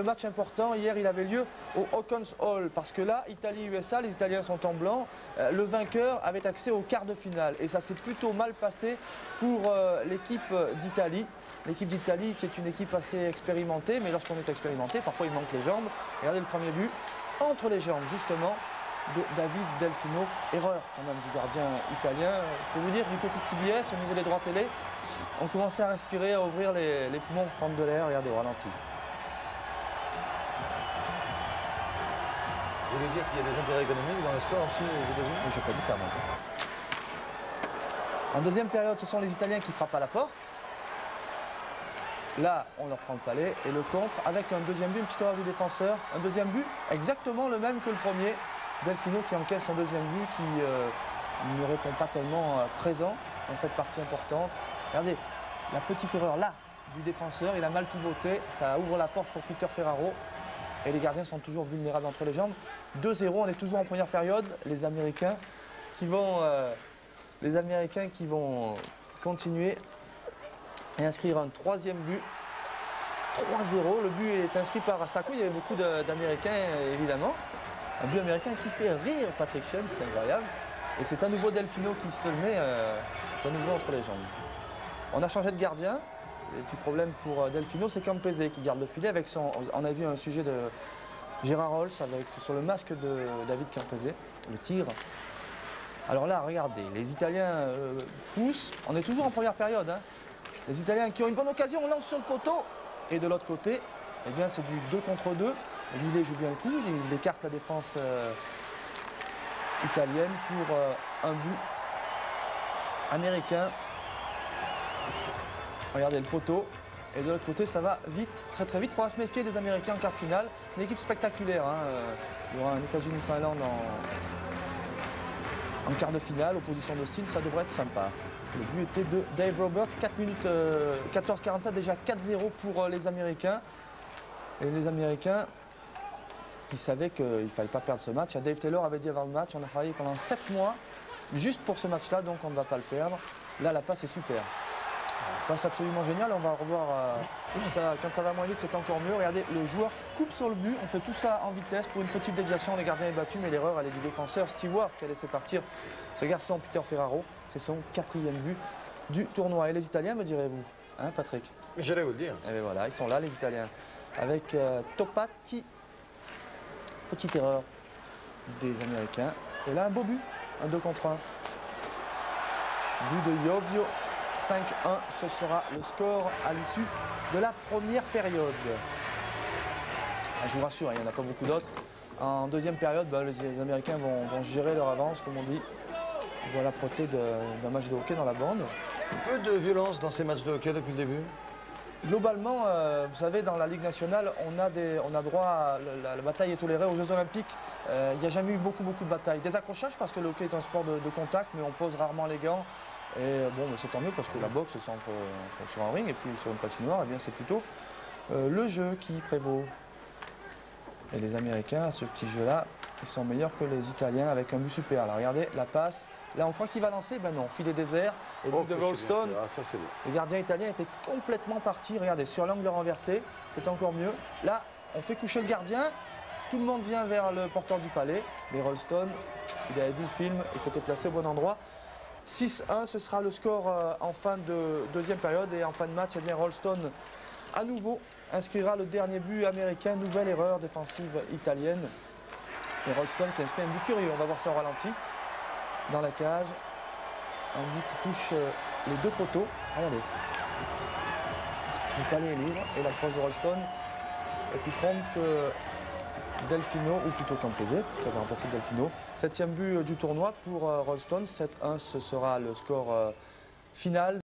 Le match important, hier, il avait lieu au Hawkins Hall, parce que là, Italie-USA, les Italiens sont en blanc. Le vainqueur avait accès au quart de finale. Et ça s'est plutôt mal passé pour l'équipe d'Italie. L'équipe d'Italie qui est une équipe assez expérimentée, mais lorsqu'on est expérimenté, parfois il manque les jambes. Regardez le premier but, entre les jambes, justement, de David Delfino. Erreur quand même du gardien italien. Je peux vous dire, du côté de CBS, au niveau des droits télé, on commençait à respirer, à ouvrir les poumons pour prendre de l'air. Regardez au ralenti. Vous voulez dire qu'il y a des intérêts économiques dans le sport aussi aux États-Unis? Je n'ai pas dit ça, moi. En deuxième période, ce sont les Italiens qui frappent à la porte. Là, on leur prend le palais et le contre avec un deuxième but, une petite erreur du défenseur. Un deuxième but exactement le même que le premier. Delfino qui encaisse son deuxième but, qui ne répond pas tellement présent dans cette partie importante. Regardez, la petite erreur là du défenseur, il a mal pivoté, ça ouvre la porte pour Peter Ferraro. Et les gardiens sont toujours vulnérables entre les jambes. 2-0, on est toujours en première période. Les Américains qui vont continuer et inscrire un troisième but. 3-0, le but est inscrit par Sacco. Il y avait beaucoup d'Américains, évidemment. Un but américain qui fait rire Patrick Schoen, c'est incroyable. Et c'est à nouveau Delfino qui se le met c'est à nouveau entre les jambes. On a changé de gardien. Le petit problème pour Delfino, c'est Campese qui garde le filet avec son... On a vu un sujet de Gérard Rolls sur le masque de David Campese, le tir. Alors là, regardez, les Italiens poussent. On est toujours en première période. Hein. Les Italiens qui ont une bonne occasion, on lance sur le poteau. Et de l'autre côté, eh bien, c'est du 2 contre 2. Lillet joue bien le coup, il écarte la défense italienne pour un but américain. Regardez le poteau. Et de l'autre côté, ça va vite, très très vite. Il faudra se méfier des Américains en quart de finale. Une équipe spectaculaire. Hein. Il y aura un États-Unis-Finlande en quart de finale, opposition d'Austin, ça devrait être sympa. Le but était de Dave Roberts, 4 minutes 14-47, déjà 4-0 pour les Américains. Et les Américains qui savaient qu'il ne fallait pas perdre ce match. Dave Taylor avait dit avant le match, on a travaillé pendant 7 mois juste pour ce match-là, donc on ne va pas le perdre. Là, la passe est super. Passe absolument génial, on va revoir ça, quand ça va moins vite, c'est encore mieux. Regardez, le joueur coupe sur le but, on fait tout ça en vitesse pour une petite déviation, le gardien est battu, mais l'erreur elle est du défenseur Stewart qui a laissé partir ce garçon Peter Ferraro. C'est son 4e but du tournoi. Et les Italiens, me direz-vous, hein Patrick? J'allais vous le dire. Et bien voilà, ils sont là les Italiens, avec Topati. Petite erreur des Américains. Et là un beau but, un 2 contre 1. But de Iovio. 5-1, ce sera le score à l'issue de la première période. Je vous rassure, il n'y en a pas beaucoup d'autres. En deuxième période, les Américains vont gérer leur avance, comme on dit. Voilà, proté d'un match de hockey dans la bande. Un peu de violence dans ces matchs de hockey depuis le début? Globalement, vous savez, dans la Ligue nationale, on a droit à la bataille est tolérée aux Jeux Olympiques. Il n'y a jamais eu beaucoup de batailles. Des accrochages, parce que le hockey est un sport de contact, mais on pose rarement les gants. Et bon, c'est tant mieux parce que la boxe, c'est sur un ring et puis sur une patinoire, eh bien c'est plutôt le jeu qui prévaut. Et les Américains, à ce petit jeu-là, ils sont meilleurs que les Italiens avec un but super. Alors regardez, la passe. Là, on croit qu'il va lancer. Ben non, filet désert. Et but de Rolston. Ah, ça, c'est beau. Le gardien italien était complètement parti. Regardez, sur l'angle renversé, c'est encore mieux. Là, on fait coucher le gardien. Tout le monde vient vers le porteur du palais. Mais Rolston, il avait vu le film et s'était placé au bon endroit. 6-1, ce sera le score en fin de deuxième période. Et en fin de match, eh bien, Rolston, à nouveau, inscrira le dernier but américain. Nouvelle erreur défensive italienne. Et Rolston qui inscrit un but curieux. On va voir ça au ralenti. Dans la cage. Un but qui touche les deux poteaux. Regardez. L'Italie est libre. Et la crosse de Rolston est plus prompte que Delfino, ou plutôt Campese, qui avait remplacé Delfino. 7e but du tournoi pour Rolston. 7-1, ce sera le score final.